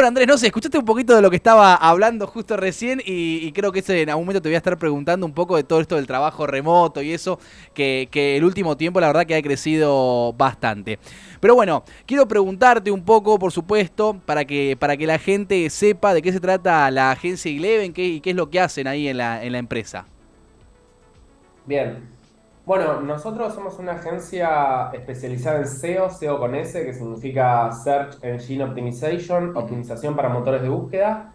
Bueno, Andrés, no sé, escuchaste un poquito de lo que estaba hablando justo recién y creo que en algún momento te voy a estar preguntando un poco de todo esto del trabajo remoto y eso, que el último tiempo la verdad que ha crecido bastante. Pero bueno, quiero preguntarte un poco, por supuesto, para que la gente sepa de qué se trata la agencia Eleven y qué es lo que hacen ahí en la empresa. Bien. Bueno, nosotros somos una agencia especializada en SEO, SEO con S, que significa Search Engine Optimization, Ujú. optimización para motores de búsqueda.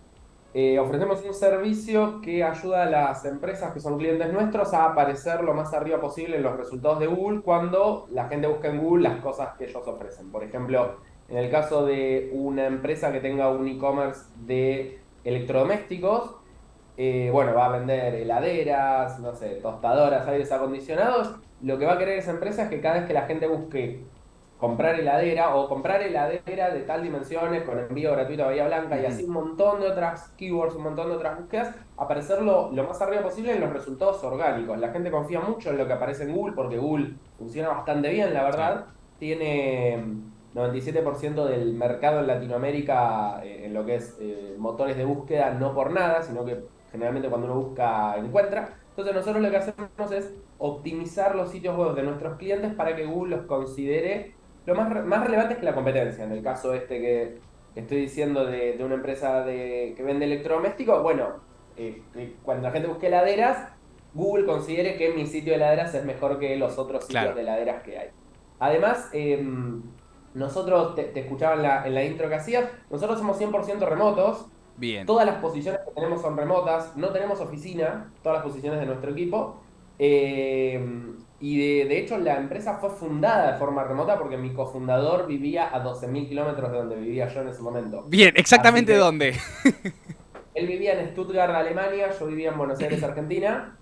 Ofrecemos un servicio que ayuda a las empresas que son clientes nuestros a aparecer lo más arriba posible en los resultados de Google cuando la gente busca en Google las cosas que ellos ofrecen. Por ejemplo, en el caso de una empresa que tenga un e-commerce de electrodomésticos, bueno, va a vender heladeras, no sé, tostadoras, aires acondicionados. Lo que va a querer esa empresa es que cada vez que la gente busque comprar heladera o comprar heladera de tal dimensiones con envío gratuito a Bahía Blanca y Ujú. así un montón de otras keywords, un montón de otras búsquedas, aparecerlo lo más arriba posible en los resultados orgánicos. La gente confía mucho en lo que aparece en Google porque Google funciona bastante bien, la Claro. verdad. Tiene 97% del mercado en Latinoamérica en lo que es motores de búsqueda, no por nada, sino que generalmente cuando uno busca encuentra. Entonces nosotros lo que hacemos es optimizar los sitios web de nuestros clientes para que Google los considere lo más relevante que la competencia. En el caso este que estoy diciendo de una empresa que vende electrodomésticos, bueno, cuando la gente busque heladeras, Google considere que mi sitio de heladeras es mejor que los otros sitios Claro. de heladeras que hay. Además, nosotros, te escuchaba en la intro que hacías, nosotros somos 100% remotos. Bien. Todas las posiciones que tenemos son remotas, no tenemos oficina, todas las posiciones de nuestro equipo. Eh, y de hecho la empresa fue fundada de forma remota porque mi cofundador vivía a 12.000 kilómetros de donde vivía yo en ese momento. Bien, Así ¿exactamente que dónde? él vivía en Stuttgart, Alemania, yo vivía en Buenos Aires, Argentina.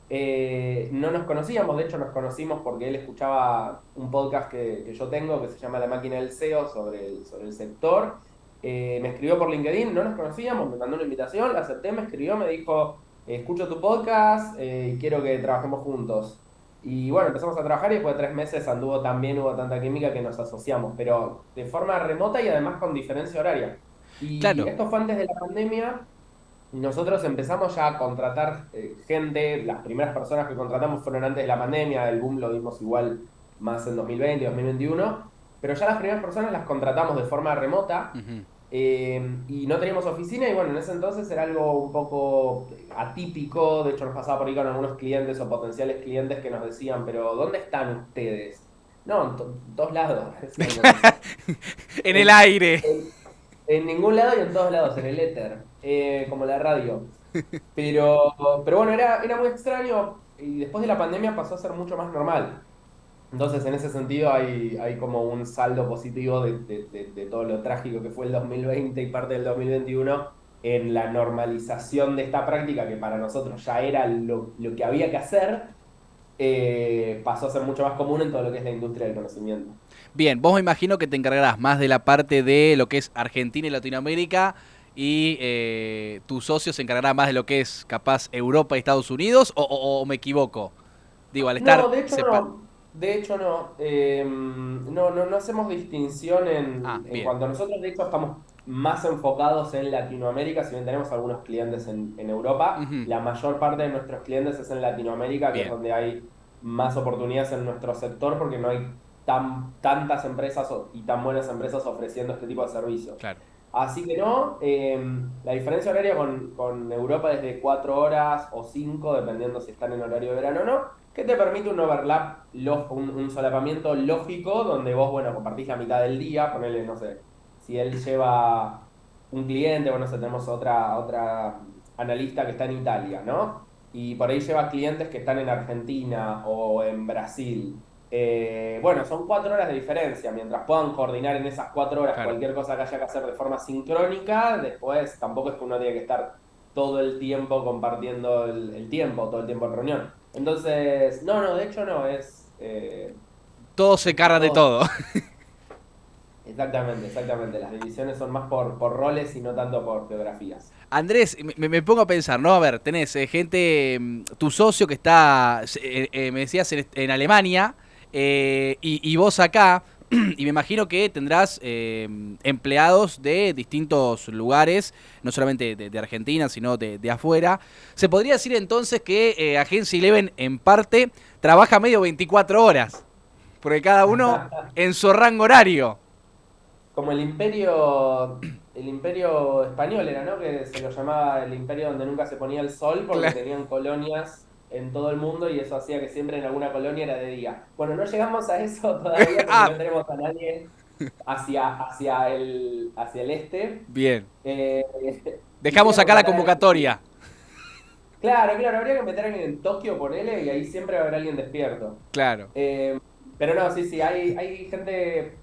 No nos conocíamos, de hecho nos conocimos porque él escuchaba un podcast que yo tengo que se llama La Máquina del SEO sobre el sector. Me escribió por LinkedIn, no nos conocíamos, me mandó una invitación, la acepté, me escribió, me dijo, escucho tu podcast y quiero que trabajemos juntos. Y bueno, empezamos a trabajar y después de 3 meses anduvo tan bien, hubo tanta química que nos asociamos, pero de forma remota y además con diferencia horaria. Y Claro. esto fue antes de la pandemia. Y nosotros empezamos ya a contratar gente, las primeras personas que contratamos fueron antes de la pandemia, el boom lo vimos igual más en 2020, 2021, pero ya las primeras personas las contratamos de forma remota Ujú. y no teníamos oficina y bueno, en ese entonces era algo un poco atípico, de hecho nos pasaba por ahí con algunos clientes o potenciales clientes que nos decían, pero ¿dónde están ustedes? No, en todos lados, decíamos nosotros. En el En, aire. en- en ningún lado y en todos lados, en el éter, como la radio. Pero, pero bueno, era muy extraño y después de la pandemia pasó a ser mucho más normal. Entonces, en ese sentido, hay como un saldo positivo de todo lo trágico que fue el 2020 y parte del 2021 en la normalización de esta práctica que para nosotros ya era lo que había que hacer, pasó a ser mucho más común en todo lo que es la industria del conocimiento. Bien, vos me imagino que te encargarás más de la parte de lo que es Argentina y Latinoamérica y tu socio se encargará más de lo que es capaz Europa y Estados Unidos o me equivoco. Digo, al estar No, de hecho sepa. no. De hecho no. No hacemos distinción Ah, en bien, cuanto a nosotros. De hecho, estamos más enfocados en Latinoamérica, si bien tenemos algunos clientes en Europa. ujú, La mayor parte de nuestros clientes es en Latinoamérica, que es bien, donde hay más oportunidades en nuestro sector, porque no hay tantas empresas y tan buenas empresas ofreciendo este tipo de servicios. claro. Así que no, la diferencia horaria con Europa es de 4 horas o 5, dependiendo si están en horario de verano o no, que te permite un overlap, un solapamiento lógico, donde vos, bueno, compartís la mitad del día, ponele, no sé, si él lleva un cliente, bueno, no sé, tenemos otra analista que está en Italia, ¿no? Y por ahí lleva clientes que están en Argentina o en Brasil. Bueno, son 4 horas de diferencia. Mientras puedan coordinar en esas 4 horas Claro. cualquier cosa que haya que hacer de forma sincrónica, después tampoco es que uno tiene que estar todo el tiempo compartiendo el tiempo, todo el tiempo en reunión. Entonces, no, de hecho no, Todos se es encargan de todo. todo. Exactamente, exactamente. Las divisiones son más por roles y no tanto por geografías. Andrés, me pongo a pensar, ¿no? A ver, tenés gente, tu socio que está, me decías, en Alemania, y vos acá. y me imagino que tendrás empleados de distintos lugares, no solamente de Argentina, sino de afuera. Se podría decir entonces que Agencia Eleven en parte trabaja medio 24 horas, porque cada uno en su rango horario. Como el imperio español era, ¿no? Que se lo llamaba el imperio donde nunca se ponía el sol porque Claro. tenían colonias en todo el mundo y eso hacía que siempre en alguna colonia era de día. Bueno, no llegamos a eso todavía porque no Ah, tenemos a nadie hacia el este. bien. Eh, Dejamos Quisiera acá la contratar a alguien. convocatoria. Claro, claro, habría que meter a alguien en Tokio, ponele, y ahí siempre va a haber alguien despierto. Claro. Eh, pero no, sí, sí, hay gente.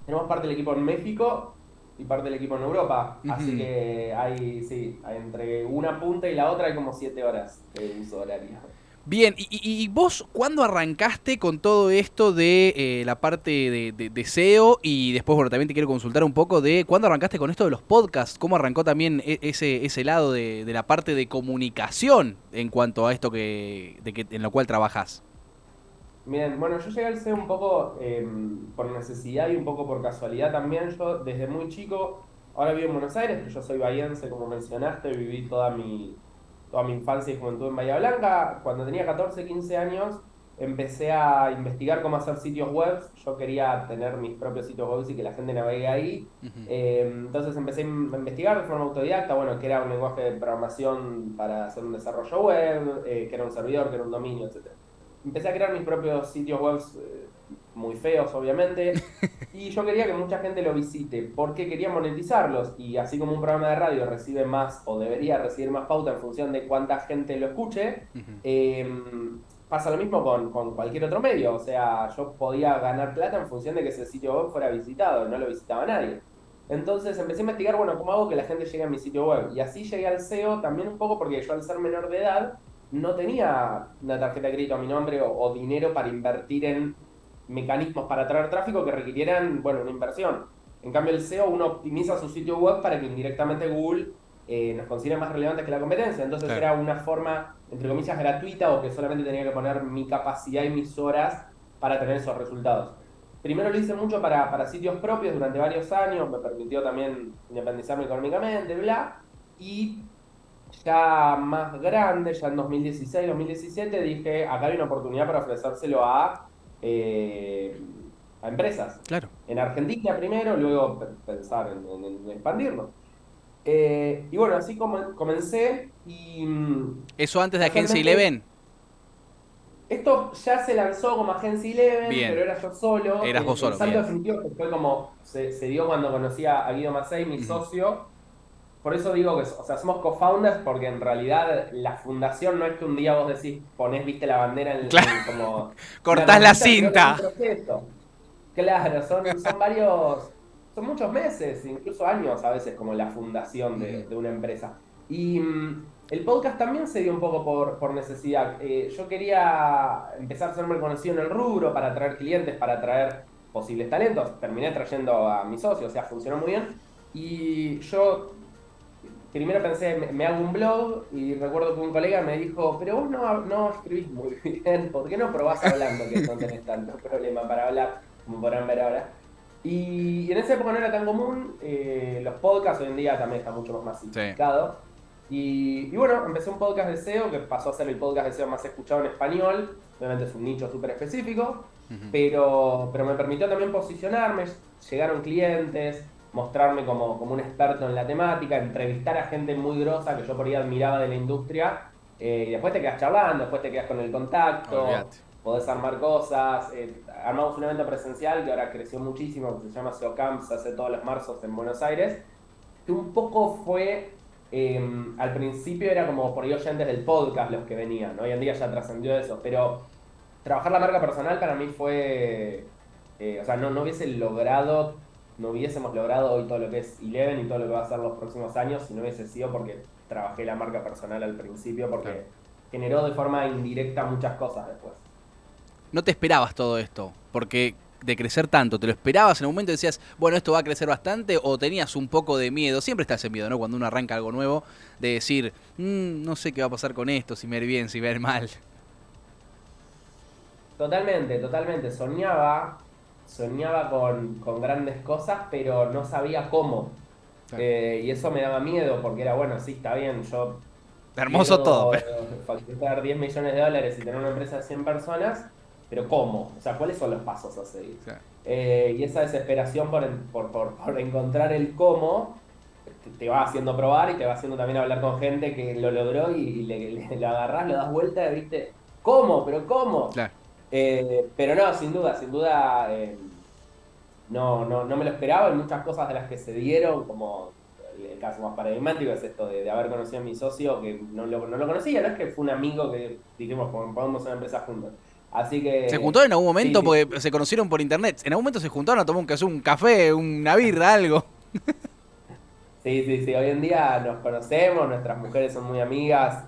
Tenemos parte del equipo en México y parte del equipo en Europa. Así Ujú. que hay, sí, entre una punta y la otra hay como 7 horas de uso horario. Bien, y vos cuándo arrancaste con todo esto de la parte de SEO? Y después, bueno, también te quiero consultar un poco de cuándo arrancaste con esto de los podcasts, cómo arrancó también ese lado de la parte de comunicación en cuanto a esto en lo cual trabajás. Bien, bueno, yo llegué al C un poco por necesidad y un poco por casualidad también. Yo desde muy chico, ahora vivo en Buenos Aires, que yo soy bahiense, como mencionaste, viví toda mi infancia y juventud en Bahía Blanca. Cuando tenía 14 15 años, empecé a investigar cómo hacer sitios web. Yo quería tener mis propios sitios web y que la gente navegue ahí. Ujú. Entonces empecé a investigar de forma autodidacta, bueno, que era un lenguaje de programación para hacer un desarrollo web, que era un servidor, que era un dominio, etc. Empecé a crear mis propios sitios web muy feos, obviamente, y yo quería que mucha gente lo visite, porque quería monetizarlos, y así como un programa de radio recibe más o debería recibir más pauta en función de cuánta gente lo escuche, Ujú. eh, pasa lo mismo con cualquier otro medio, o sea, yo podía ganar plata en función de que ese sitio web fuera visitado, no lo visitaba nadie. Entonces empecé a investigar, bueno, ¿cómo hago que la gente llegue a mi sitio web? Y así llegué al SEO también un poco porque yo al ser menor de edad no tenía una tarjeta de crédito a mi nombre o dinero para invertir en mecanismos para atraer tráfico que requirieran, bueno, una inversión. En cambio, el SEO uno optimiza su sitio web para que indirectamente Google nos considere más relevantes que la competencia. Entonces Claro. era una forma, entre comillas, gratuita o que solamente tenía que poner mi capacidad y mis horas para tener esos resultados. Primero lo hice mucho para sitios propios durante varios años, me permitió también independizarme económicamente, bla. Y ya más grande, ya en 2016, 2017, dije, acá hay una oportunidad para ofrecérselo eh, a empresas. Claro. En Argentina primero, luego pensar en expandirlo. Y bueno, así como comencé y ¿Eso antes de Agencia casualmente Eleven? esto ya se lanzó como Agencia Eleven, pero Bien. era yo solo. Eras vos El solo, salto bien. definitivo que fue como se dio cuando conocí a Guido Macei, mi Ujú. socio. Por eso digo que, o sea, somos co-founders porque en realidad la fundación no es que un día vos decís, ponés, viste la bandera Claro. como una Cortás la cosita, sino que es un cinta. proceso. Claro, son varios, son muchos meses, incluso años a veces como la fundación Ujú. de una empresa. Y el podcast también se dio un poco por necesidad. Yo quería empezar a hacerme conocido en el rubro para atraer clientes, para atraer posibles talentos. Terminé trayendo a mi socio, o sea, funcionó muy bien. Y yo primero pensé, me hago un blog y recuerdo que un colega me dijo, pero vos no escribís muy bien, ¿por qué no probás hablando que no tenés tanto problema para hablar, como podrán ver ahora? Y en esa época no era tan común, los podcasts hoy en día también está mucho más Sí. masificado. Y bueno, empecé un podcast de SEO que pasó a ser el podcast de SEO más escuchado en español, obviamente es un nicho súper específico, Ujú. pero me permitió también posicionarme, llegaron clientes, mostrarme como un experto en la temática, entrevistar a gente muy grosa que yo por ahí admiraba de la industria, y después te quedas charlando, después te quedas con el Olvídate. contacto, podés armar cosas. Armamos un evento presencial que ahora creció muchísimo, que se llama SEO Camp, se hace todos los marzos en Buenos Aires, que un poco fue, al principio era como por ahí oyentes del podcast los que venían, ¿no? Hoy en día ya trascendió eso, pero trabajar la marca personal para mí fue, o sea, no hubiese logrado, no hubiésemos logrado hoy todo lo que es Eleven y todo lo que va a ser los próximos años si no hubiese sido porque trabajé la marca personal al principio, Claro. porque generó de forma indirecta muchas cosas después. No te esperabas todo esto, porque de crecer tanto, ¿te lo esperabas en un momento y decías, bueno, esto va a crecer bastante? ¿O tenías un poco de miedo? Siempre está ese miedo, ¿no? Cuando uno arranca algo nuevo, de decir, no sé qué va a pasar con esto, si me va a ir bien, si me va a ir mal. Totalmente, totalmente. Soñaba soñaba con grandes cosas, pero no sabía cómo. Claro. Y eso me daba miedo porque era, bueno, sí, está bien, yo Hermoso todo, quiero pero facturar 10 millones de dólares y tener una empresa de 100 personas, pero ¿cómo? O sea, ¿cuáles son los pasos a seguir? claro. Y esa desesperación por encontrar el cómo te va haciendo probar y te va haciendo también hablar con gente que lo logró y le agarrás, lo das vuelta y viste, ¿cómo? ¿Pero cómo? Claro. Pero no, sin duda, no me lo esperaba. En muchas cosas de las que se dieron, como el caso más paradigmático es esto de haber conocido a mi socio, que no lo conocía, no es que fue un amigo que dijimos, podemos una empresa juntos. Así ¿Se que, juntaron en algún sí, momento? sí, Porque se conocieron por internet. ¿En algún momento se juntaron a tomar un café, una birra, algo? sí, hoy en día nos conocemos, nuestras mujeres son muy amigas,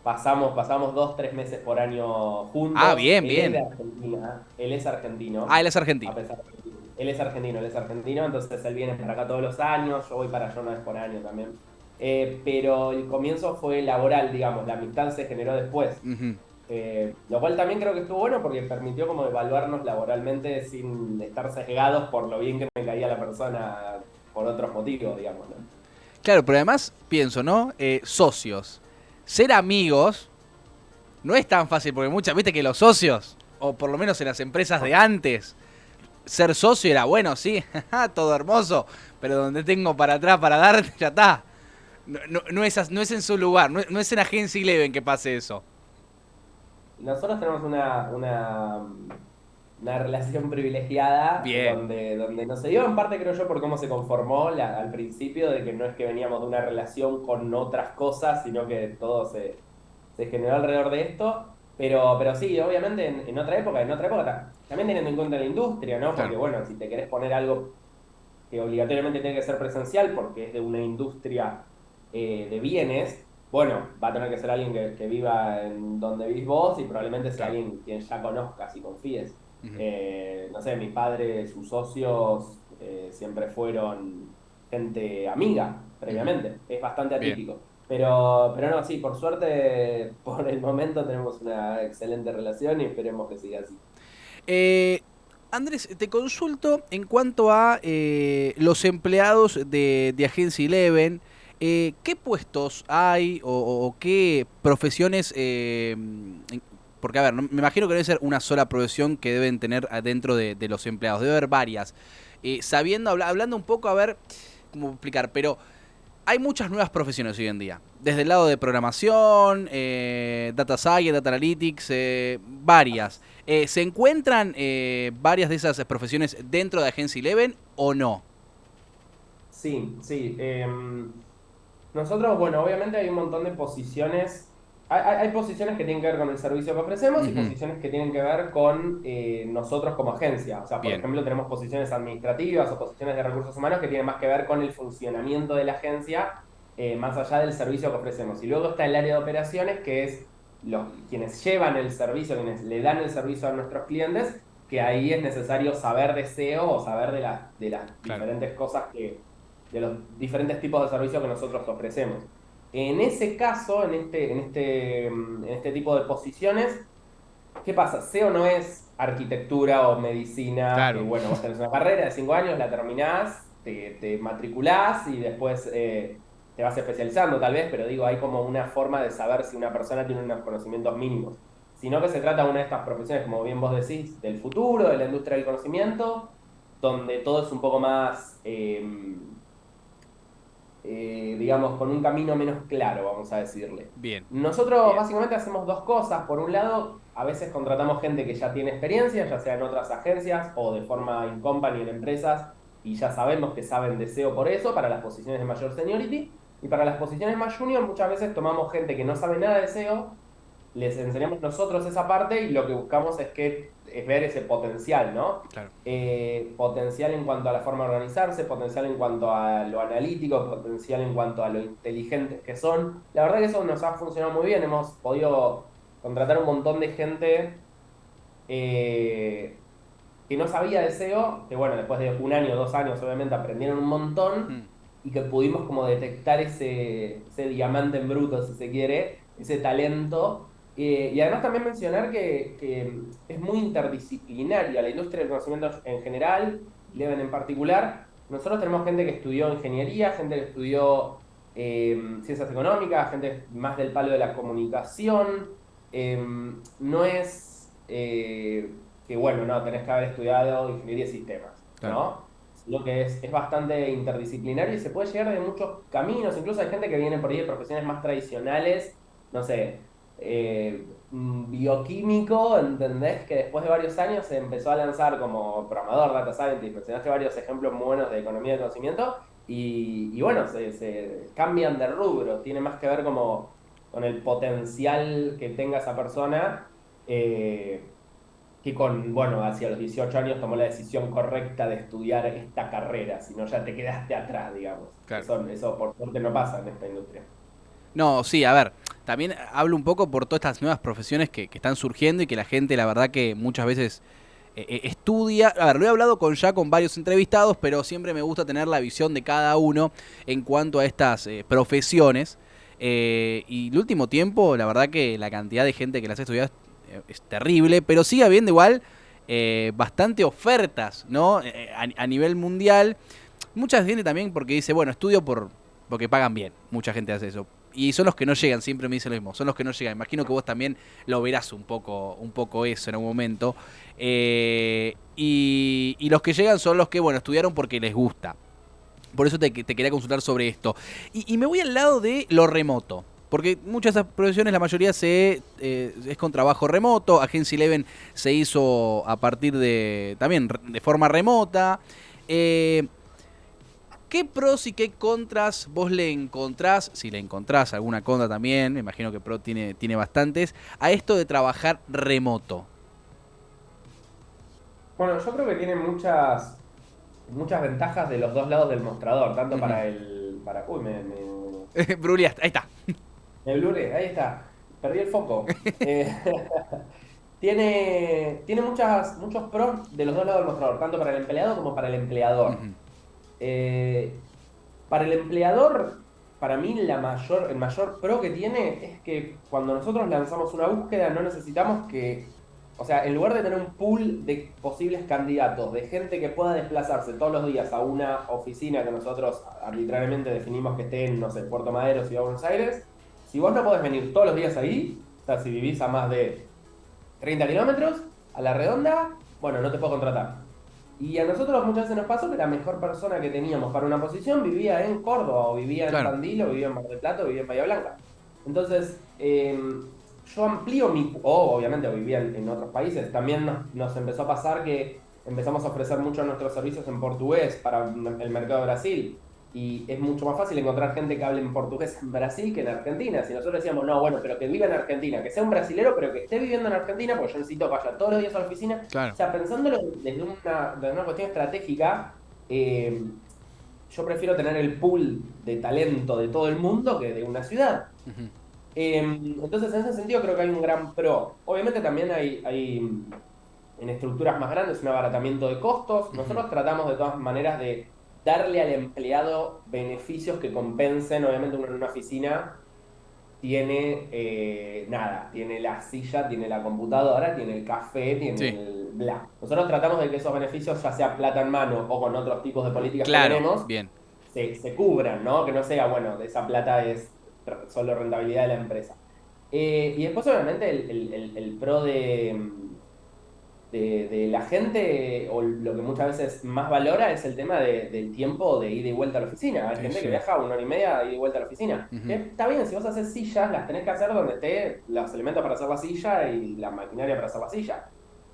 pasamos 2, 3 meses por año Ah, juntos. bien, Él es de bien. Argentina, él es Ah, argentino, él es a argentino. pesar de que él es argentino, entonces él viene para acá todos los años, yo voy para allá una vez por año también. Pero el comienzo fue laboral, digamos, la amistad se generó después. Ujú. Lo cual también creo que estuvo bueno porque permitió como evaluarnos laboralmente sin estar sesgados por lo bien que me caía la persona por otros motivos, digamos, ¿no? Claro, pero además pienso, ¿no? Socios. Ser amigos no es tan fácil porque viste que los socios, o por lo menos en las empresas de antes, ser socio era bueno, sí, todo hermoso, pero donde tengo para atrás para darte, ya está. No es en su lugar, no es en Agencia Eleven que pase eso. Nosotros tenemos una relación privilegiada Bien, donde no se dio en parte, creo yo, por cómo se conformó al principio, de que no es que veníamos de una relación con otras cosas, sino que todo se generó alrededor de esto. Pero sí, obviamente en otra época también teniendo en cuenta la industria, ¿no? claro, Porque bueno, si te querés poner algo que obligatoriamente tiene que ser presencial porque es de una industria de bienes, bueno, va a tener que ser alguien que viva en donde vivís vos y probablemente sea claro. alguien quien ya conozcas y confíes. Ujú. No sé, mi padre, sus socios siempre fueron gente amiga Ujú. previamente. Es bastante Bien. atípico. Pero no, sí, por suerte, por el momento tenemos una excelente relación y esperemos que siga así. Eh, Andrés, te consulto en cuanto a los empleados de Agencia Eleven. ¿Qué puestos hay o qué profesiones? Porque, a ver, me imagino que debe ser una sola profesión que deben tener adentro de los empleados. Debe haber varias. Hablando un poco, a ver cómo explicar, pero hay muchas nuevas profesiones hoy en día. Desde el lado de programación, data science, data analytics, varias. ¿Se encuentran varias de esas profesiones dentro de Agencia Eleven o no? Sí, sí. Nosotros, bueno, obviamente hay un montón de posiciones. Hay posiciones que tienen que ver con el servicio que ofrecemos y Ujú. posiciones que tienen que ver con nosotros como agencia. O sea, por Bien, ejemplo, tenemos posiciones administrativas o posiciones de recursos humanos que tienen más que ver con el funcionamiento de la agencia, más allá del servicio que ofrecemos. Y luego está el área de operaciones, que es quienes llevan el servicio, quienes le dan el servicio a nuestros clientes, que ahí es necesario saber de SEO o saber de las claro. diferentes cosas de los diferentes tipos de servicios que nosotros ofrecemos. En ese caso, en este tipo de posiciones, ¿qué pasa? SEO no es arquitectura o medicina, que Claro. bueno, vos tenés una carrera de 5 años, la terminás, te matriculás y después te vas especializando tal vez, pero digo, hay como una forma de saber si una persona tiene unos conocimientos mínimos. Sino que se trata de una de estas profesiones, como bien vos decís, del futuro, de la industria del conocimiento, donde todo es un poco más digamos, con un camino menos claro, vamos a decirle. Bien. Nosotros básicamente hacemos dos cosas. Por un lado, a veces contratamos gente que ya tiene experiencia, ya sea en otras agencias o de forma in company en empresas, y ya sabemos que saben de SEO por eso, para las posiciones de mayor seniority. Y para las posiciones más junior, muchas veces tomamos gente que no sabe nada de SEO, les enseñamos nosotros esa parte y lo que buscamos es ver ese potencial, ¿no? Claro. Potencial en cuanto a la forma de organizarse, potencial en cuanto a lo analítico, potencial en cuanto a lo inteligentes que son. La verdad que eso nos ha funcionado muy bien, hemos podido contratar un montón de gente eh, que no sabía de SEO, que bueno, después de 1 año, 2 años obviamente aprendieron un montón Mm. y que pudimos como detectar ese diamante en bruto, si se quiere, ese talento Y además también mencionar que es muy interdisciplinaria la industria del conocimiento en general, Leven en particular. Nosotros tenemos gente que estudió ingeniería, gente que estudió ciencias económicas, gente más del palo de la comunicación. No es que, bueno, no, tenés que haber estudiado ingeniería de sistemas, Claro. ¿no? Sino que es bastante interdisciplinario y se puede llegar de muchos caminos. Incluso hay gente que viene por ahí de profesiones más tradicionales, no sé, bioquímico, ¿entendés? Que después de varios años se empezó a lanzar como programador, data scientist, mencionaste varios ejemplos muy buenos de economía de conocimiento, y bueno, se cambian de rubro, tiene más que ver como con el potencial que tenga esa persona, que con, bueno, hacia los 18 años tomó la decisión correcta de estudiar esta carrera, si no ya te quedaste atrás, digamos. Claro. Eso por suerte no pasa en esta industria. No, sí, a ver, también hablo un poco por todas estas nuevas profesiones que están surgiendo y que la gente, la verdad que muchas veces estudia. A ver, lo he hablado ya con varios entrevistados, pero siempre me gusta tener la visión de cada uno en cuanto a estas profesiones. Y el último tiempo, la verdad que la cantidad de gente que las ha estudiado es terrible, pero sigue habiendo igual bastante ofertas, ¿no? A nivel mundial. Mucha gente también porque dice, bueno, estudio porque pagan bien. Mucha gente hace eso. Y son los que no llegan, siempre me dicen lo mismo, son los que no llegan. Imagino que vos también lo verás un poco eso en algún momento. Y los que llegan son los que, bueno, estudiaron porque les gusta. Por eso te quería consultar sobre esto. Y me voy al lado de lo remoto. Porque muchas de esas profesiones, la mayoría es con trabajo remoto. Agencia Eleven se hizo a partir de, también de forma remota. Eh, ¿Qué pros y qué contras vos le encontrás, si le encontrás alguna contra también, me imagino que pro tiene bastantes, a esto de trabajar remoto? Bueno, yo creo que tiene muchas ventajas de los dos lados del mostrador, tanto Ujú. uy, Bruliaste, ahí está. me bluré, ahí está, perdí el foco. Tiene muchos pros de los dos lados del mostrador, tanto para el empleado como para el empleador. Ujú. Eh, para el empleador, para mí el mayor pro que tiene es que cuando nosotros lanzamos una búsqueda no necesitamos o sea, en lugar de tener un pool de posibles candidatos, de gente que pueda desplazarse todos los días a una oficina que nosotros arbitrariamente definimos que esté en, no sé, Puerto Madero, Ciudad de Buenos Aires, si vos no podés venir todos los días ahí, o sea, si vivís a más de 30 kilómetros, a la redonda, bueno, no te puedo contratar. Y a nosotros muchas veces nos pasó que la mejor persona que teníamos para una posición vivía en Córdoba, o vivía en Claro. Tandil, o vivía en Mar del Plata, o vivía en Bahía Blanca. Entonces, yo amplío o obviamente, o vivía en otros países. También nos empezó a pasar que empezamos a ofrecer muchos de nuestros servicios en portugués para el mercado de Brasil. Y es mucho más fácil encontrar gente que hable en portugués en Brasil que en Argentina. Si nosotros decíamos, no, bueno, pero que viva en Argentina, que sea un brasilero, pero que esté viviendo en Argentina, porque yo necesito que vaya todos los días a la oficina. O Claro. sea, pensándolo desde una cuestión estratégica, yo prefiero tener el pool de talento de todo el mundo que de una ciudad. Ujú. Entonces, en ese sentido, creo que hay un gran pro. Obviamente, también hay en estructuras más grandes un abaratamiento de costos. Ujú. Nosotros tratamos de todas maneras de darle al empleado beneficios que compensen. Obviamente, uno en una oficina tiene nada, tiene la silla, tiene la computadora, tiene el café, tiene Sí, el bla. Nosotros tratamos de que esos beneficios, ya sea plata en mano o con otros tipos de políticas que claro, tenemos, bien. se cubran, ¿no? Que no sea, bueno, de esa plata es solo rentabilidad de la empresa. Y después, obviamente, el pro de la gente, o lo que muchas veces más valora, es el tema del tiempo de ida y vuelta a la oficina. Hay Sí, gente que sí. viaja 1 hora y media de ida y vuelta a la oficina. Que Ujú. está bien, si vos haces sillas, las tenés que hacer donde esté los elementos para hacer la silla y la maquinaria para hacer la silla.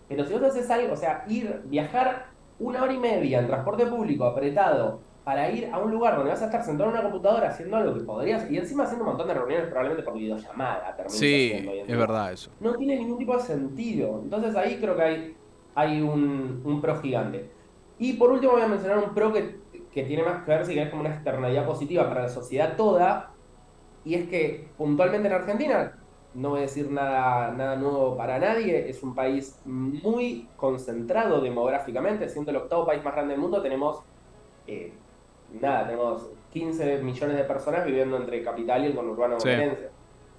Pero si vos haces algo, o sea, viajar 1 hora y media en transporte público apretado para ir a un lugar donde vas a estar sentado en una computadora haciendo algo que podrías, y encima haciendo un montón de reuniones probablemente por videollamada, termines Sí, haciendo hoy en es día, verdad eso. no tiene ningún tipo de sentido. Entonces ahí creo que hay un pro gigante. Y por último voy a mencionar un pro que tiene más que ver, si querés, como una externalidad positiva para la sociedad toda, y es que puntualmente en Argentina, no voy a decir nada nuevo para nadie, es un país muy concentrado demográficamente, siendo el octavo país más grande del mundo, eh, tenemos 15 millones de personas viviendo entre capital y el conurbano Sí. bonaerense.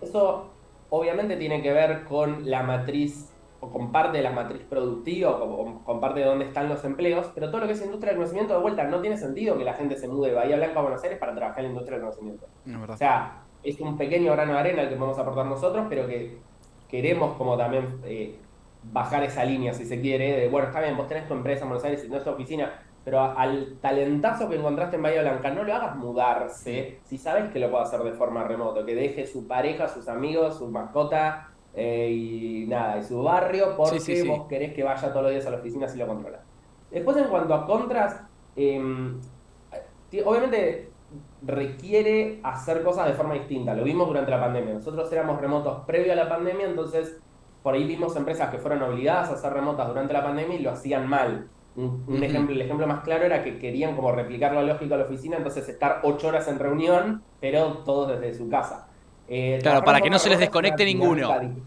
Eso obviamente tiene que ver con la matriz o con parte de la matriz productiva o con parte de dónde están los empleos, pero todo lo que es industria del conocimiento, de vuelta, no tiene sentido que la gente se mude de Bahía Blanca a Buenos Aires para trabajar en la industria del conocimiento. Es O verdad. sea, es un pequeño grano de arena el que podemos aportar nosotros, pero que queremos como también bajar esa línea, si se quiere, de, bueno, está bien, vos tenés tu empresa en Buenos Aires y tenés tu oficina, pero al talentazo que encontraste en Bahía Blanca, no lo hagas Mm. mudarse si sabes que lo puede hacer de forma remota, que deje su pareja, sus amigos, su mascota y nada, y su barrio, Sí, sí, porque sí. vos querés que vaya todos los días a la oficina si lo controlas. Después, en cuanto a contras, eh, obviamente requiere hacer cosas de forma distinta. Lo vimos durante la pandemia. Nosotros éramos remotos previo a la pandemia, entonces por ahí vimos empresas que fueron obligadas a ser remotas durante la pandemia y lo hacían mal. Un Ujú. ejemplo, el ejemplo más claro era que querían como replicar la lógica de la oficina, entonces estar 8 horas en reunión, pero todos desde su casa. Claro, Trabajar de para que no forma se les remota es una desconecte ninguno. dinámica.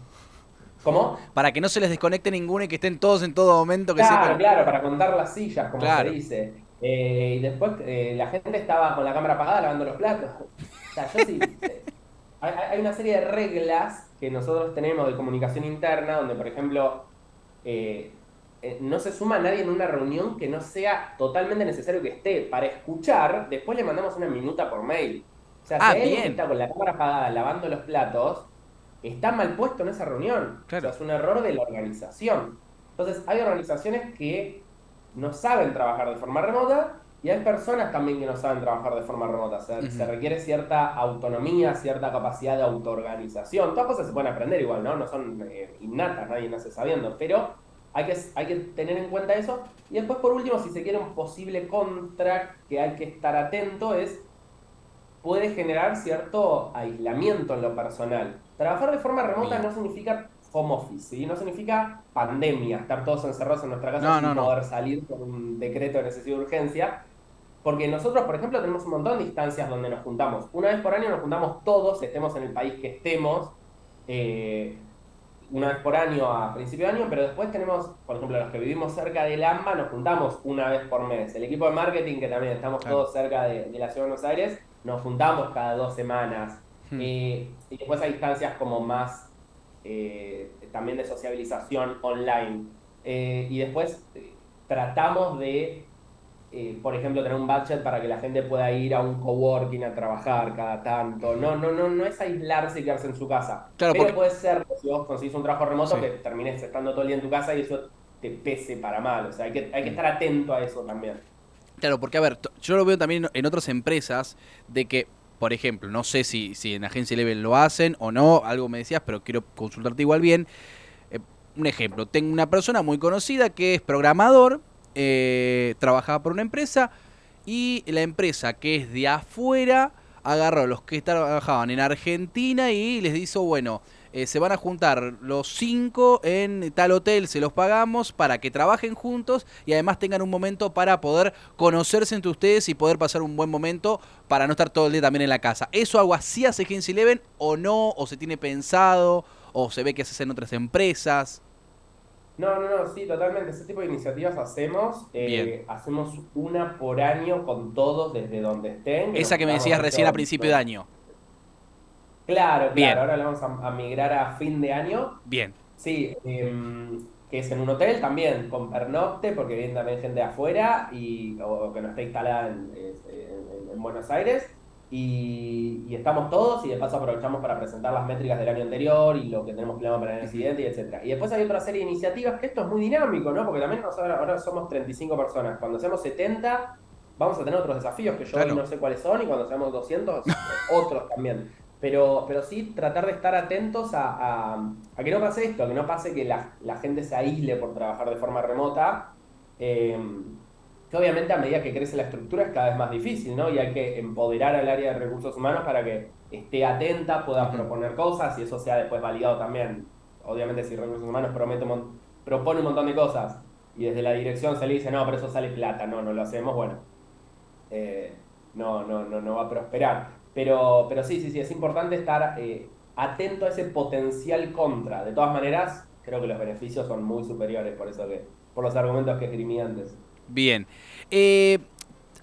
¿Cómo? Para que no se les desconecte ninguno y que estén todos en todo momento, que Claro, sepan. claro, para contar las sillas, como se Claro. dice. Y después la gente estaba con la cámara apagada lavando los platos. O sea, yo sí. Hay una serie de reglas que nosotros tenemos de comunicación interna, donde, por ejemplo, no se suma nadie en una reunión que no sea totalmente necesario que esté. Para escuchar, después le mandamos una minuta por mail. O sea, si Ah, hay alguien que está bien. con la cámara apagada lavando los platos, está mal puesto en esa reunión. O sea, Claro. es un error de la organización. Entonces, hay organizaciones que no saben trabajar de forma remota y hay personas también que no saben trabajar de forma remota. Se Ujú. requiere cierta autonomía, cierta capacidad de autoorganización. Todas cosas se pueden aprender igual, ¿no? No son innatas, nadie nace sabiendo, pero hay que tener en cuenta eso. Y después, por último, si se quiere un posible contra que hay que estar atento es puede generar cierto aislamiento en lo personal. Trabajar de forma remota Bien. no significa home office, ¿sí? No significa pandemia, estar todos encerrados en nuestra casa No, sin no, no. poder salir por un decreto de necesidad de urgencia. Porque nosotros, por ejemplo, tenemos un montón de instancias donde nos juntamos. Una vez por año nos juntamos todos, estemos en el país que estemos, eh, una vez por año a principio de año, pero después tenemos, por ejemplo, los que vivimos cerca del AMBA, nos juntamos una vez por mes. El equipo de marketing, que también estamos Claro. todos cerca de la ciudad de Buenos Aires, nos juntamos cada 2 semanas. Mm. Y después hay instancias como más también de sociabilización online. Y después tratamos de por ejemplo, tener un budget para que la gente pueda ir a un coworking a trabajar cada tanto. No es aislarse y quedarse en su casa. Claro, Pero porque. puede ser, si vos conseguís un trabajo remoto, Sí. que termines estando todo el día en tu casa y eso te pese para mal. O sea, hay que Mm. estar atento a eso también. Claro, porque a ver, yo lo veo también en otras empresas de que, por ejemplo, no sé si en Agencia Level lo hacen o no, algo me decías, pero quiero consultarte igual bien. Eh, un ejemplo, tengo una persona muy conocida que es programador, trabajaba por una empresa y la empresa que es de afuera agarró a los que trabajaban en Argentina y les dijo, bueno, se van a juntar los 5 en tal hotel, se los pagamos para que trabajen juntos y además tengan un momento para poder conocerse entre ustedes y poder pasar un buen momento para no estar todo el día también en la casa. ¿Eso algo así hace Agencia Eleven o no? ¿O se tiene pensado? ¿O se ve que se hace en otras empresas? No, sí, totalmente. Ese tipo de iniciativas hacemos. Bien. Hacemos una por año con todos desde donde estén, que nos Esa que me juntamos, decías de recién a hecho, principio de año. claro, claro, Bien, ahora la vamos a migrar a fin de año. bien. Sí, que es en un hotel también, con pernocte, porque viene también gente de afuera o que no está instalada en Buenos Aires. Y estamos todos y de paso aprovechamos para presentar las métricas del año anterior y lo que tenemos planeado para el año Ujú. siguiente, y etcétera. Y después hay otra serie de iniciativas que esto es muy dinámico, ¿no? Porque también nosotros ahora somos 35 personas. Cuando seamos 70 vamos a tener otros desafíos que yo hoy Claro. no sé cuáles son y cuando seamos 200 otros también. Pero sí tratar de estar atentos a que no pase esto, a que no pase que la gente se aísle por trabajar de forma remota, eh, que obviamente a medida que crece la estructura es cada vez más difícil, ¿no? Y hay que empoderar al área de recursos humanos para que esté atenta, pueda Ujú. proponer cosas y eso sea después validado también. Obviamente si recursos humanos propone un montón de cosas y desde la dirección se le dice, no, pero eso sale plata, no lo hacemos, bueno, no va a prosperar. Pero sí, es importante estar atento a ese potencial contra. De todas maneras, creo que los beneficios son muy superiores, por los argumentos que esgrimí antes. Bien.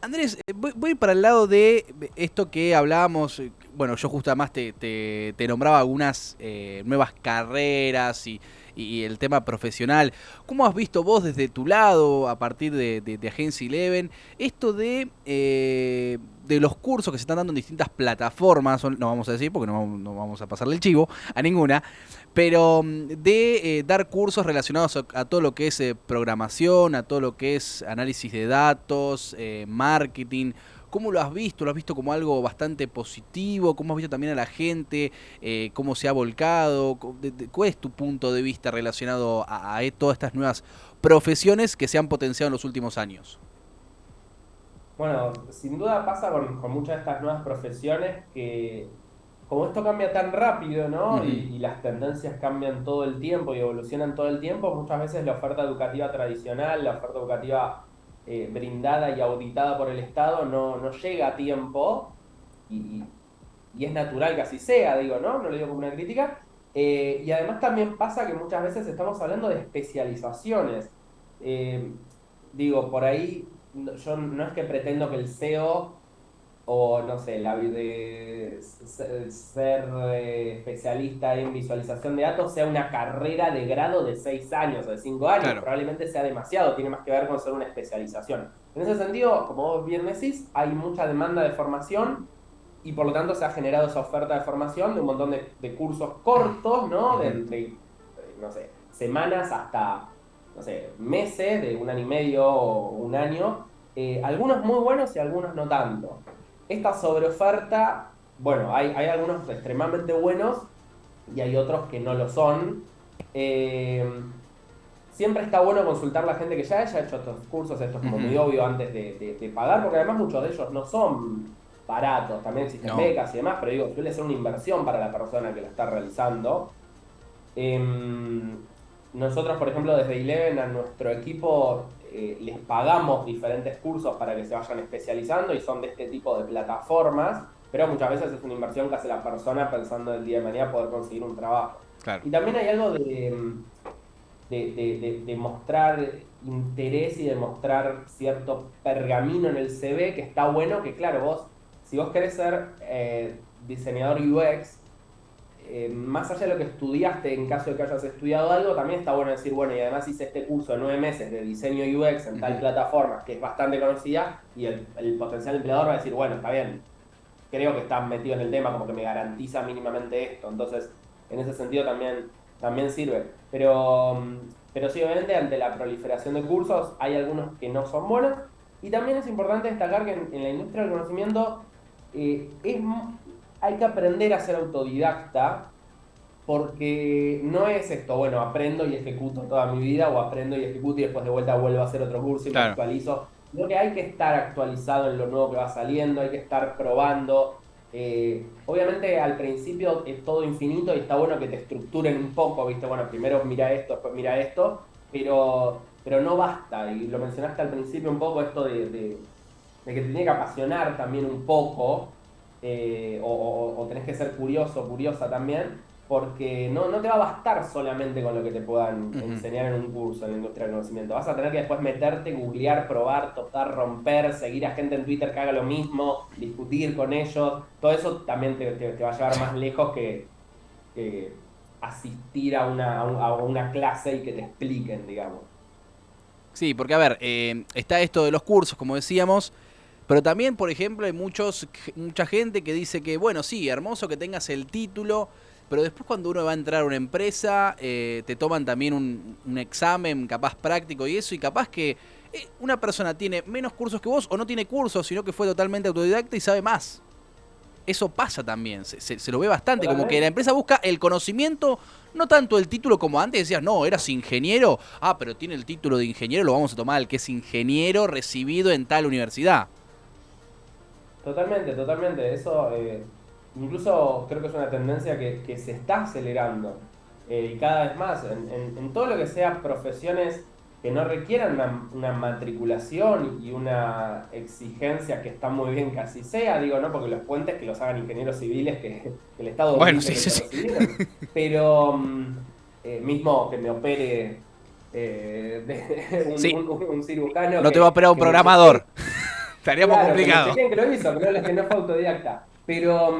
Andrés, voy para el lado de esto que hablábamos. bueno, yo justo además te nombraba algunas nuevas carreras y el tema profesional. ¿Cómo has visto vos desde tu lado, a partir de Agencia Eleven, esto de los cursos que se están dando en distintas plataformas? No vamos a decir porque no vamos a pasarle el chivo a ninguna, pero de dar cursos relacionados a todo lo que es programación, a todo lo que es análisis de datos, marketing. ¿Cómo lo has visto? ¿Lo has visto como algo bastante positivo? ¿Cómo has visto también a la gente? ¿Cómo se ha volcado? ¿Cuál es tu punto de vista relacionado a todas estas nuevas profesiones que se han potenciado en los últimos años? Bueno, sin duda pasa con muchas de estas nuevas profesiones que, como esto cambia tan rápido, ¿no? Ujú. Y las tendencias cambian todo el tiempo y evolucionan todo el tiempo, muchas veces la oferta educativa tradicional, la oferta educativa brindada y auditada por el Estado no llega a tiempo y, y es natural que así sea, digo, ¿no? No lo digo como una crítica. Y además también pasa que muchas veces estamos hablando de especializaciones. Eh, Digo, por ahí yo no es que pretendo que el SEO o no sé, de ser especialista en visualización de datos sea una carrera de grado de 6 años o de 5 años. Claro. Probablemente sea demasiado, tiene más que ver con ser una especialización. En ese sentido, como vos bien decís, hay mucha demanda de formación y por lo tanto se ha generado esa oferta de formación de un montón de cursos cortos, ¿no? Ujú. No sé, semanas hasta, no sé, meses, de un año y medio o un año. Algunos muy buenos y algunos no tanto. Esta sobreoferta, bueno, hay algunos extremadamente buenos y hay otros que no lo son. Eh, Siempre está bueno consultar a la gente que ya haya hecho estos cursos, esto es como Ujú. muy obvio antes de pagar, porque además muchos de ellos no son baratos, también existen No. becas y demás, pero digo, suele ser una inversión para la persona que la está realizando. Nosotros, por ejemplo, desde Eleven a nuestro equipo les pagamos diferentes cursos para que se vayan especializando y son de este tipo de plataformas, pero muchas veces es una inversión que hace la persona pensando el día de mañana poder conseguir un trabajo. Claro. Y también hay algo de mostrar interés y de mostrar cierto pergamino en el CV que está bueno, que claro, si vos querés ser diseñador UX, más allá de lo que estudiaste, en caso de que hayas estudiado algo, también está bueno decir, bueno, y además hice este curso de 9 meses de diseño UX en tal Ujú. plataforma, que es bastante conocida, y el potencial empleador va a decir, bueno, está bien, creo que está metido en el tema, como que me garantiza mínimamente esto. Entonces, en ese sentido también sirve. Pero sí, obviamente, ante la proliferación de cursos, hay algunos que no son buenos. Y también es importante destacar que en la industria del conocimiento eh, es, hay que aprender a ser autodidacta porque no es esto, bueno, aprendo y ejecuto toda mi vida o aprendo y ejecuto y después de vuelta vuelvo a hacer otro curso y me Claro. actualizo. Sino que hay que estar actualizado en lo nuevo que va saliendo, hay que estar probando. Obviamente al principio es todo infinito y está bueno que te estructuren un poco, ¿viste? Bueno, primero mira esto, después mira esto, pero no basta. Y lo mencionaste al principio un poco esto de que te tiene que apasionar también un poco, o tenés que ser curioso, curiosa también, porque no te va a bastar solamente con lo que te puedan Ujú. enseñar en un curso en la industria del conocimiento. Vas a tener que después meterte, googlear, probar, tocar, romper, seguir a gente en Twitter que haga lo mismo, discutir con ellos. Todo eso también te va a llevar más lejos que asistir a una clase y que te expliquen, digamos. Sí, porque a ver, está esto de los cursos, como decíamos, pero también, por ejemplo, hay mucha gente que dice que, bueno, sí, hermoso que tengas el título, pero después cuando uno va a entrar a una empresa, te toman también un examen capaz práctico y eso, y capaz que una persona tiene menos cursos que vos o no tiene cursos, sino que fue totalmente autodidacta y sabe más. Eso pasa también, se lo ve bastante, como que la Totalmente. empresa busca el conocimiento, no tanto el título como antes decías, no, eras ingeniero, pero tiene el título de ingeniero, lo vamos a tomar al que es ingeniero recibido en tal universidad. Totalmente, totalmente. Eso incluso creo que es una tendencia que se está acelerando y cada vez más en todo lo que sea profesiones que no requieran una matriculación y una exigencia que está muy bien que así sea, digo, ¿no? Porque los puentes que los hagan ingenieros civiles, que el Estado Bueno, obligue sí, que sí, se sí. recibieron. Pero mismo que me opere Sí, un cirujano no te va a operar un que me chequee. programador. Estaríamos Claro, que me complicados. chequen que lo hizo, que no fue autodidacta. Pero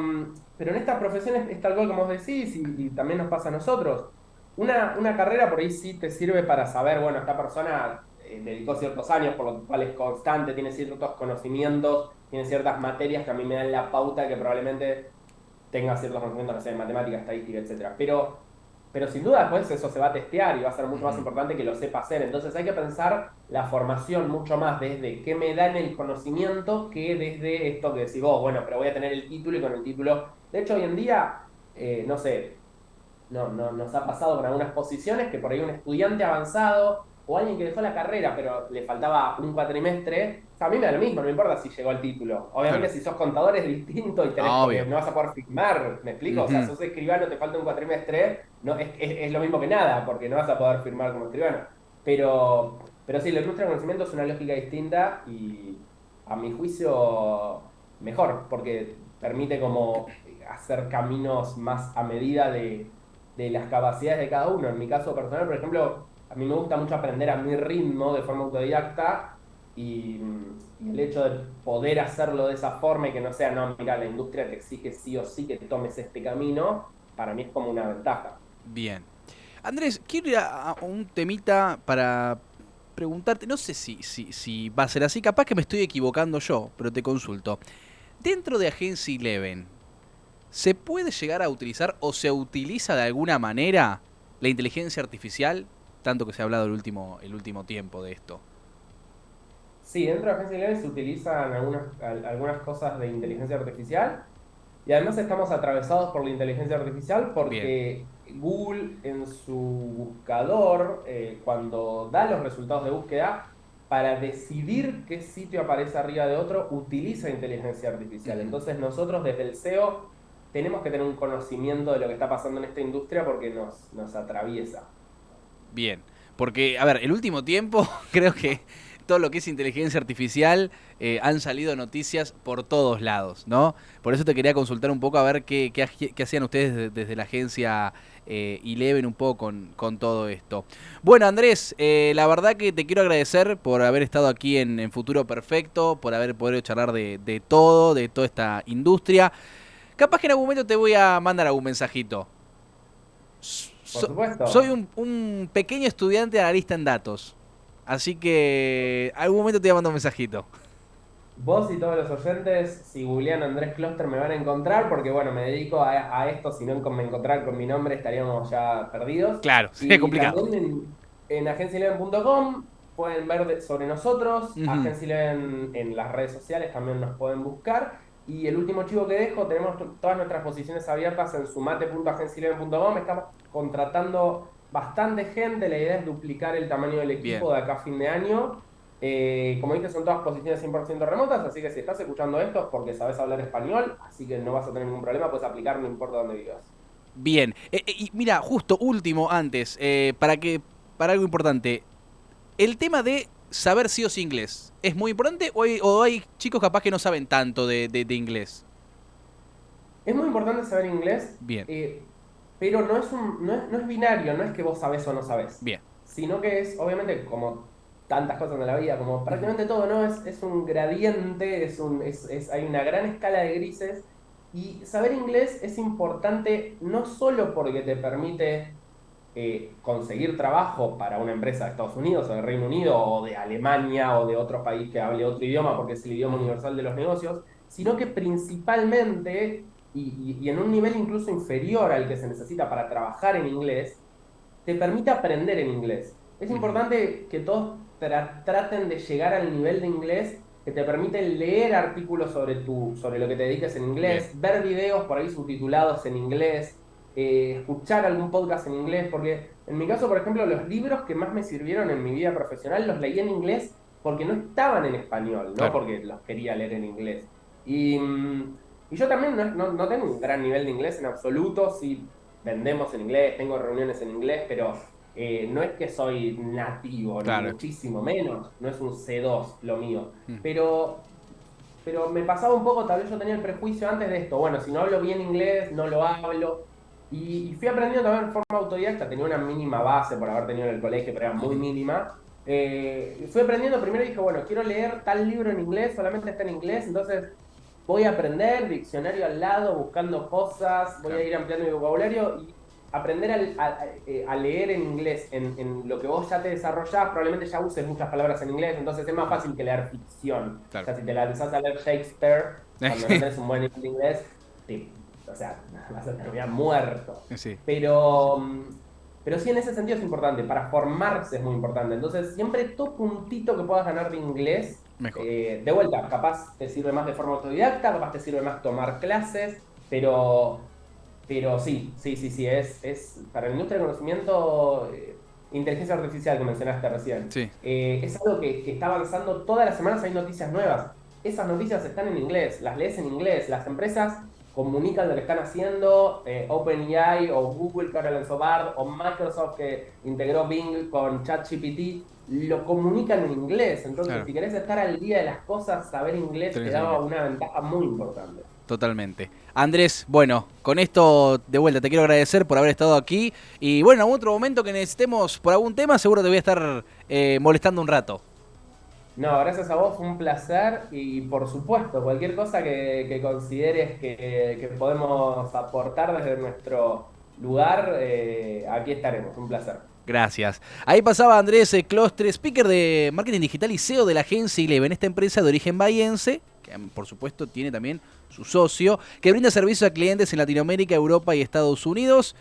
en estas profesiones es tal cual como vos decís y también nos pasa a nosotros. Una carrera por ahí sí te sirve para saber, bueno, esta persona dedicó ciertos años, por lo cual es constante, tiene ciertos conocimientos, tiene ciertas materias que a mí me dan la pauta que probablemente tenga ciertos conocimientos, no sé, en matemática, estadística, etcétera. Pero sin duda después eso se va a testear y va a ser mucho más Ujú. importante que lo sepa hacer. Entonces hay que pensar la formación mucho más desde qué me dan el conocimiento que desde esto que decís vos, bueno, pero voy a tener el título y con el título. De hecho, hoy en día, no sé, nos ha pasado con algunas posiciones que por ahí un estudiante avanzado o alguien que dejó la carrera pero le faltaba un cuatrimestre, o sea, a mí me da lo mismo, no me importa si llegó al título. Obviamente Claro. si sos contador es distinto y tenés, porque Obvio. no vas a poder firmar, ¿me explico? O sea, Ujú. sos escribano, te falta un cuatrimestre, no, es lo mismo que nada, porque no vas a poder firmar como escribano. Pero sí, la industria del conocimiento es una lógica distinta y a mi juicio mejor, porque permite como hacer caminos más a medida de las capacidades de cada uno. En mi caso personal, por ejemplo, a mí me gusta mucho aprender a mi ritmo de forma autodidacta y el hecho de poder hacerlo de esa forma y que no sea, no, mira, la industria te exige sí o sí que tomes este camino, para mí es como una ventaja. Bien. Andrés, quiero ir a un temita para preguntarte, no sé si va a ser así, capaz que me estoy equivocando yo, pero te consulto. Dentro de Agencia Eleven, ¿se puede llegar a utilizar o se utiliza de alguna manera la inteligencia artificial? Tanto que se ha hablado el último tiempo de esto. Sí, dentro de Agencia Level se utilizan algunas cosas de inteligencia artificial. Y además estamos atravesados por la inteligencia artificial Bien. porque Google en su buscador, cuando da los resultados de búsqueda, para decidir qué sitio aparece arriba de otro, utiliza inteligencia artificial. Ujú. Entonces nosotros desde el SEO tenemos que tener un conocimiento de lo que está pasando en esta industria porque nos atraviesa. Bien. Porque, a ver, el último tiempo creo que todo lo que es inteligencia artificial han salido noticias por todos lados, ¿no? Por eso te quería consultar un poco a ver qué hacían ustedes desde la agencia Eleven un poco con todo esto. Bueno, Andrés, la verdad que te quiero agradecer por haber estado aquí en Futuro Perfecto, por haber podido charlar de todo, de toda esta industria. Capaz que en algún momento te voy a mandar algún mensajito. Por Soy supuesto, un pequeño estudiante de analista en datos. Así que algún momento te voy a mandar un mensajito. vos y todos los oyentes, si googlean Andrés Closter me van a encontrar, porque bueno, me dedico a esto, si no me encontrar con mi nombre estaríamos ya perdidos. Claro, sería Y complicado. también en agenciaeleven.com pueden ver sobre nosotros, Ujú. Agencia Eleven en las redes sociales también nos pueden buscar. Y el último chivo que dejo, tenemos todas nuestras posiciones abiertas en sumate.agenciaeleven.com, estamos contratando bastante gente, la idea es duplicar el tamaño del Bien. equipo de acá a fin de año. Como dije, son todas posiciones 100% remotas, así que si estás escuchando esto es porque sabes hablar español, así que no vas a tener ningún problema, puedes aplicar no importa dónde vivas. Bien. Y mira, justo último antes, para algo importante. El tema de saber sí o sí inglés. ¿Es muy importante o hay chicos capaz que no saben tanto de inglés? Es muy importante saber inglés, Bien, pero no es binario, no es que vos sabés o no sabés, bien. sino que es, obviamente, como tantas cosas de la vida, como Ujú. prácticamente todo, ¿no? Es un gradiente, hay una gran escala de grises, y saber inglés es importante no solo porque te permite conseguir trabajo para una empresa de Estados Unidos o de Reino Unido o de Alemania o de otro país que hable otro idioma, porque es el idioma Ujú. universal de los negocios, sino que principalmente, y en un nivel incluso inferior al que se necesita para trabajar en inglés, te permite aprender en inglés. Es Ujú. importante que todos traten de llegar al nivel de inglés que te permite leer artículos sobre lo que te dediques en Bien. inglés, ver videos por ahí subtitulados en inglés, escuchar algún podcast en inglés, porque en mi caso, por ejemplo, los libros que más me sirvieron en mi vida profesional los leí en inglés porque no estaban en español, no Claro. porque los quería leer en inglés. Y yo también no tengo un gran nivel de inglés en absoluto, sí vendemos en inglés, tengo reuniones en inglés, pero no es que soy nativo, ni Claro. muchísimo menos, no es un C2 lo mío. Mm. Pero me pasaba un poco, tal vez yo tenía el prejuicio antes de esto, bueno, si no hablo bien inglés, no lo hablo. Y fui aprendiendo también de forma autodidacta, tenía una mínima base por haber tenido en el colegio, pero era muy Ujú. mínima. Y fui aprendiendo, primero dije, bueno, quiero leer tal libro en inglés, solamente está en inglés, entonces voy a aprender, diccionario al lado, buscando cosas, voy a ir ampliando mi vocabulario y aprender a leer en inglés, en lo que vos ya te desarrollás, probablemente ya uses muchas palabras en inglés, entonces es más fácil que leer ficción. Claro. O sea, si te lanzás a leer Shakespeare, cuando no tenés un buen nivel de inglés, o sea, vas a terminar muerto. Sí. Pero sí, en ese sentido es importante, para formarse es muy importante. Entonces, siempre tu puntito que puedas ganar de inglés, Mejor. de vuelta, capaz te sirve más de forma autodidacta, capaz te sirve más tomar clases, pero sí, es para la industria del conocimiento, inteligencia artificial que mencionaste recién, Sí. es algo que está avanzando, todas las semanas hay noticias nuevas. Esas noticias están en inglés, las lees en inglés, las empresas comunican lo que están haciendo, OpenAI o Google que ahora lanzó Bard o Microsoft que integró Bing con ChatGPT, lo comunican en inglés. Entonces, Claro. si querés estar al día de las cosas, saber inglés Tenés te da inglés. una ventaja muy importante. Totalmente. Andrés, bueno, con esto de vuelta te quiero agradecer por haber estado aquí. Y bueno, en algún otro momento que necesitemos por algún tema, seguro te voy a estar molestando un rato. No, gracias a vos, fue un placer y por supuesto, cualquier cosa que consideres que podemos aportar desde nuestro lugar, aquí estaremos, un placer. Gracias. Ahí pasaba Andrés Clostre, speaker de marketing digital y CEO de la agencia Eleven, esta empresa de origen bahiense, que por supuesto tiene también su socio, que brinda servicios a clientes en Latinoamérica, Europa y Estados Unidos.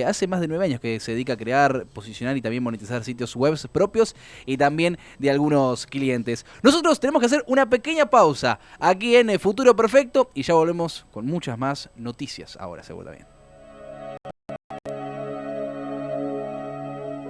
Hace más de 9 años que se dedica a crear, posicionar y también monetizar sitios web propios y también de algunos clientes. Nosotros tenemos que hacer una pequeña pausa aquí en Futuro Perfecto y ya volvemos con muchas más noticias ahora seguramente.